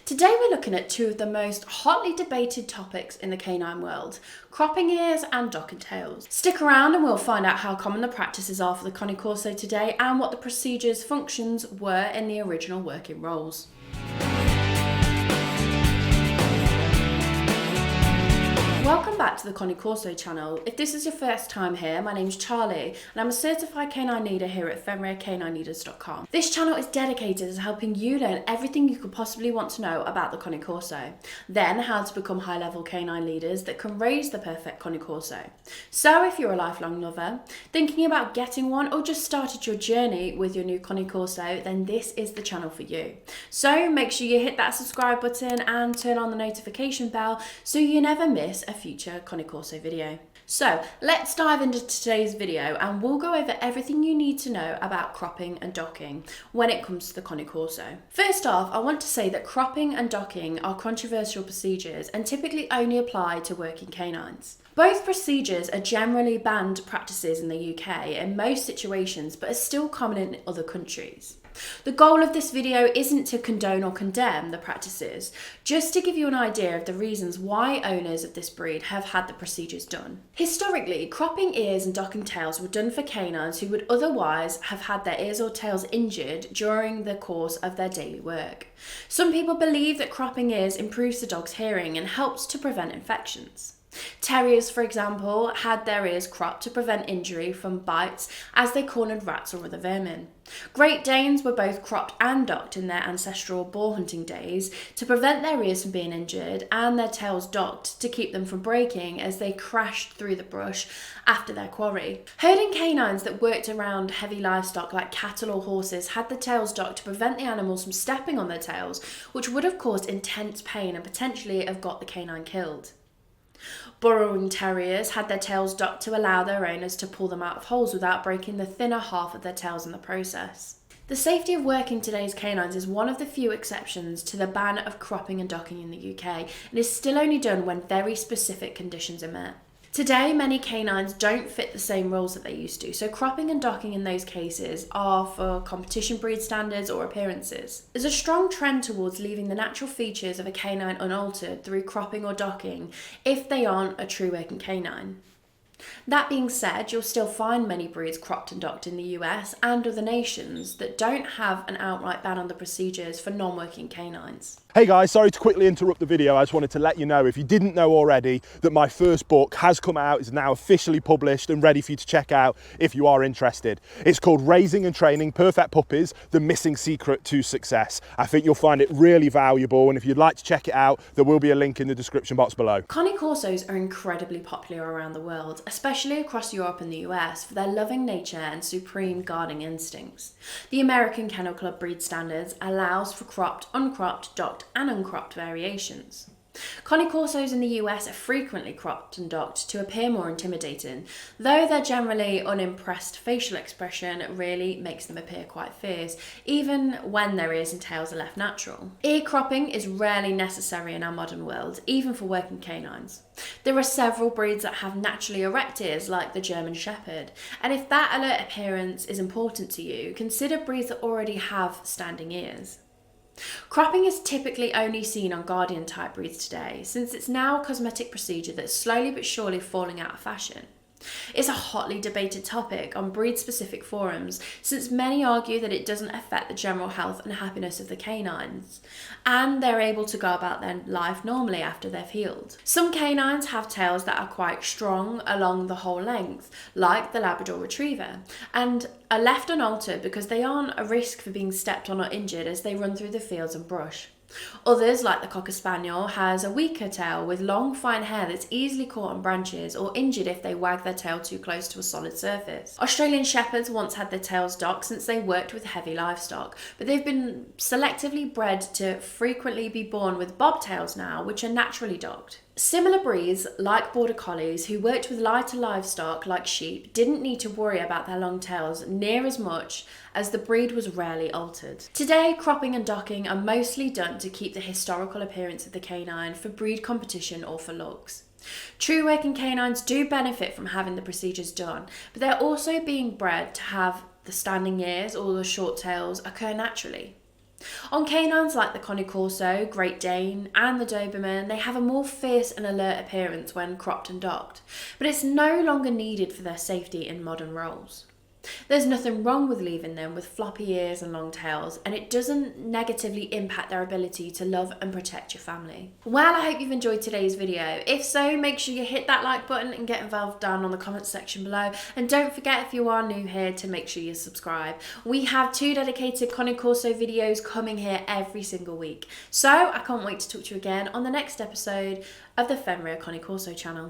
Today we're looking at two of the most hotly debated topics in the canine world, cropping ears and docking tails. Stick around and we'll find out how common the practices are for the Cane Corso today and what the procedure's functions were in the original working roles. Welcome back to the Cane Corso channel. If this is your first time here, my name's Charlie and I'm a certified canine leader here at Fenrir CanineLeaders.com. This channel is dedicated to helping you learn everything you could possibly want to know about the Cane Corso, then how to become high-level canine leaders that can raise the perfect Cane Corso. So if you're a lifelong lover, thinking about getting one or just started your journey with your new Cane Corso, then this is the channel for you. So make sure you hit that subscribe button and turn on the notification bell so you never miss a future Cane Corso video. So let's dive into today's video and we'll go over everything you need to know about cropping and docking when it comes to the Cane Corso. First off, I want to say that cropping and docking are controversial procedures and typically only apply to working canines. Both procedures are generally banned practices in the UK in most situations, but are still common in other countries. The goal of this video isn't to condone or condemn the practices, just to give you an idea of the reasons why owners of this breed have had the procedures done. Historically, cropping ears and docking tails were done for canines who would otherwise have had their ears or tails injured during the course of their daily work. Some people believe that cropping ears improves the dog's hearing and helps to prevent infections. Terriers, for example, had their ears cropped to prevent injury from bites as they cornered rats or other vermin. Great Danes were both cropped and docked in their ancestral boar hunting days to prevent their ears from being injured and their tails docked to keep them from breaking as they crashed through the brush after their quarry. Herding canines that worked around heavy livestock like cattle or horses had the tails docked to prevent the animals from stepping on their tails, which would have caused intense pain and potentially have got the canine killed. Burrowing terriers had their tails docked to allow their owners to pull them out of holes without breaking the thinner half of their tails in the process. The safety of working today's canines is one of the few exceptions to the ban of cropping and docking in the UK and is still only done when very specific conditions are met. Today, many canines don't fit the same rules that they used to, so cropping and docking in those cases are for competition breed standards or appearances. There's a strong trend towards leaving the natural features of a canine unaltered through cropping or docking if they aren't a true working canine. That being said, you'll still find many breeds cropped and docked in the US and other nations that don't have an outright ban on the procedures for non-working canines. Hey guys, sorry to quickly interrupt the video. I just wanted to let you know, if you didn't know already, that my first book has come out, is now officially published and ready for you to check out if you are interested. It's called Raising and Training Perfect Puppies, The Missing Secret to Success. I think you'll find it really valuable, and if you'd like to check it out, there will be a link in the description box below. Cane Corsos are incredibly popular around the world, especially across Europe and the US, for their loving nature and supreme guarding instincts. The American Kennel Club breed standards allows for cropped, uncropped, docked and uncropped variations. Cane Corsos in the US are frequently cropped and docked to appear more intimidating, though their generally unimpressed facial expression really makes them appear quite fierce, even when their ears and tails are left natural. Ear cropping is rarely necessary in our modern world, even for working canines. There are several breeds that have naturally erect ears, like the German Shepherd, and if that alert appearance is important to you, consider breeds that already have standing ears. Cropping is typically only seen on Guardian type breeds today, since it's now a cosmetic procedure that's slowly but surely falling out of fashion. It's a hotly debated topic on breed-specific forums, since many argue that it doesn't affect the general health and happiness of the canines, and they're able to go about their life normally after they've healed. Some canines have tails that are quite strong along the whole length, like the Labrador Retriever, and are left unaltered because they aren't a risk for being stepped on or injured as they run through the fields and brush. Others, like the Cocker Spaniel, has a weaker tail with long fine hair that's easily caught on branches or injured if they wag their tail too close to a solid surface. Australian Shepherds once had their tails docked since they worked with heavy livestock, but they've been selectively bred to frequently be born with bobtails now, which are naturally docked. Similar breeds, like Border Collies, who worked with lighter livestock like sheep, didn't need to worry about their long tails near as much as the breed was rarely altered. Today, cropping and docking are mostly done to keep the historical appearance of the canine for breed competition or for looks. True working canines do benefit from having the procedures done, but they're also being bred to have the standing ears or the short tails occur naturally. On canines like the Cane Corso, Great Dane and the Doberman, they have a more fierce and alert appearance when cropped and docked, but it's no longer needed for their safety in modern roles. There's nothing wrong with leaving them with floppy ears and long tails, and it doesn't negatively impact their ability to love and protect your family. Well, I hope you've enjoyed today's video. If so, make sure you hit that like button and get involved down on the comments section below. And don't forget, if you are new here, to make sure you subscribe. We have 2 dedicated Cane Corso videos coming here every single week. So I can't wait to talk to you again on the next episode of the Fenrir Cane Corso channel.